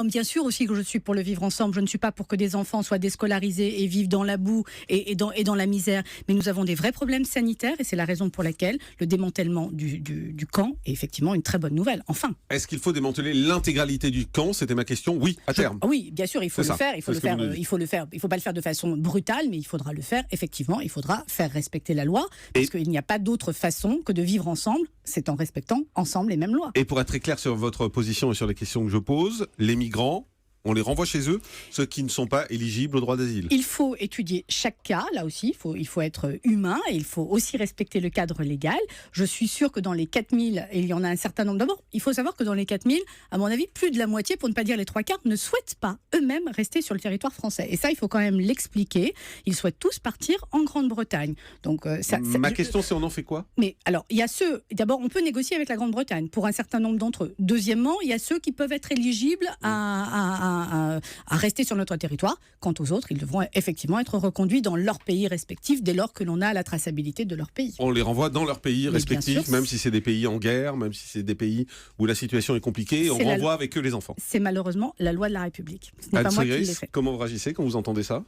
Bien sûr aussi que je suis pour le vivre ensemble. Je ne suis pas pour que des enfants soient déscolarisés et vivent dans la boue et dans la misère. Mais nous avons des vrais problèmes sanitaires et c'est la raison pour laquelle le démantèlement du camp est effectivement une très bonne nouvelle. Enfin. Est-ce qu'il faut démanteler l'intégralité du camp? C'était ma question. Oui, à terme. Oui, bien sûr, il faut le faire. Il faut pas le faire de façon brutale, mais il faudra le faire. Effectivement, il faudra faire respecter la loi parce qu'il n'y a pas d'autre façon que de vivre ensemble. C'est en respectant ensemble les mêmes lois. Et pour être très clair sur votre position et sur les questions que je pose, les migrants, on les renvoie chez eux, ceux qui ne sont pas éligibles au droit d'asile. Il faut étudier chaque cas, là aussi, il faut être humain et il faut aussi respecter le cadre légal. Je suis sûre que dans les 4000, et il y en a un certain nombre, d'abord, il faut savoir que dans les 4000, à mon avis, plus de la moitié, pour ne pas dire les 3/4, ne souhaitent pas eux-mêmes rester sur le territoire français. Et ça, il faut quand même l'expliquer. Ils souhaitent tous partir en Grande-Bretagne. Donc, ma question, c'est on en fait quoi? Mais alors, il y a ceux, d'abord, on peut négocier avec la Grande-Bretagne pour un certain nombre d'entre eux. Deuxièmement, il y a ceux qui peuvent être éligibles à rester sur notre territoire. Quant aux autres, ils devront effectivement être reconduits dans leur pays respectif dès lors que l'on a la traçabilité de leur pays. On les renvoie dans leur pays respectif, même si c'est des pays en guerre, même si c'est des pays où la situation est compliquée, on renvoie avec eux les enfants. C'est malheureusement la loi de la République. Ce n'est pas moi qui l'ai fait. Comment vous réagissez quand vous entendez ça?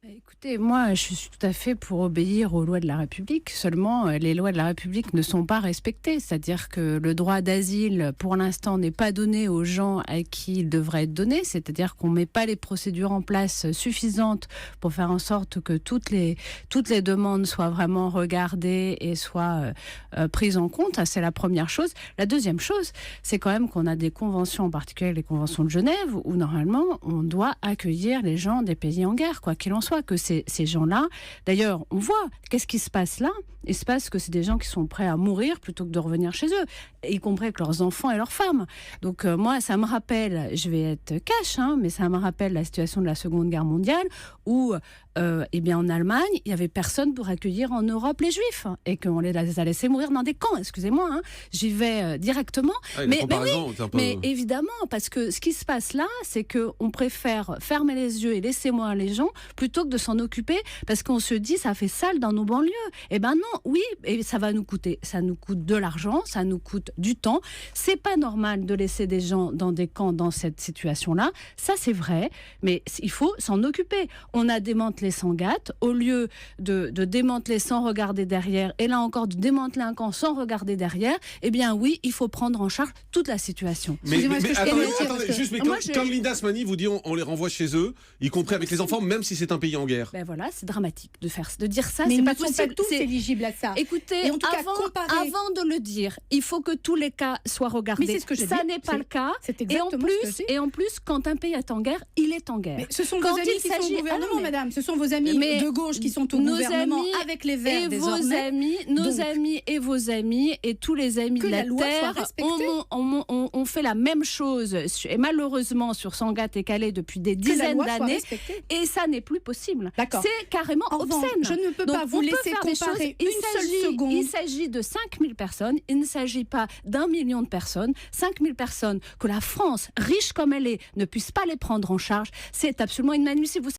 Écoutez, moi, je suis tout à fait pour obéir aux lois de la République. Seulement, les lois de la République ne sont pas respectées. C'est-à-dire que le droit d'asile, pour l'instant, n'est pas donné aux gens à qui il devrait être donné. C'est-à-dire qu'on ne met pas les procédures en place suffisantes pour faire en sorte que toutes les demandes soient vraiment regardées et soient prises en compte. C'est la première chose. La deuxième chose, c'est quand même qu'on a des conventions, en particulier les conventions de Genève, où normalement, on doit accueillir les gens des pays en guerre, quoi qu'il en soit. Que ces gens-là, d'ailleurs, on voit, qu'est-ce qui se passe là? Il se passe que c'est des gens qui sont prêts à mourir plutôt que de revenir chez eux, y compris avec leurs enfants et leurs femmes. Donc moi, ça me rappelle, je vais être cash, mais ça me rappelle la situation de la Seconde Guerre mondiale où, en Allemagne, il n'y avait personne pour accueillir en Europe les Juifs et qu'on les a laissés mourir dans des camps. Excusez-moi, j'y vais directement. Mais évidemment, parce que ce qui se passe là, c'est qu'on préfère fermer les yeux et laisser mourir les gens plutôt que de s'en occuper, parce qu'on se dit ça fait sale dans nos banlieues. Eh ben non, oui, et ça va nous coûter. Ça nous coûte de l'argent, ça nous coûte du temps. C'est pas normal de laisser des gens dans des camps dans cette situation-là. Ça, c'est vrai, mais il faut s'en occuper. On a démantelé Sangatte au lieu de démanteler sans regarder derrière, et là encore de démanteler un camp sans regarder derrière. Eh bien oui, il faut prendre en charge toute la situation. Quand Linda Asmani vous dit on les renvoie chez eux, y compris avec les enfants, même si c'est un pays en guerre. Ben voilà, c'est dramatique de dire ça. Mais c'est ils pas ne sont possible. pas tous éligibles à ça. Écoutez, avant de le dire, il faut que tous les cas soient regardés. Mais c'est ce que je dis. Ça n'est pas le cas. Et en plus, quand un pays est en guerre, il est en guerre. Mais ce sont vos amis qui sont au gouvernement, madame. Ce sont vos amis de gauche qui sont au gouvernement avec les Verts désormais. Nos amis et vos amis et tous les amis de la Terre ont fait la même chose. Et malheureusement, sur Sangatte et Calais depuis des dizaines d'années. Et ça n'est plus possible. C'est carrément obscène. Je ne peux pas vous laisser comparer une seule seconde. Il s'agit de 5000 personnes. Il ne s'agit pas d'1 million de personnes. 5000 personnes que la France, riche comme elle est, ne puisse pas les prendre en charge. C'est absolument inadmissible.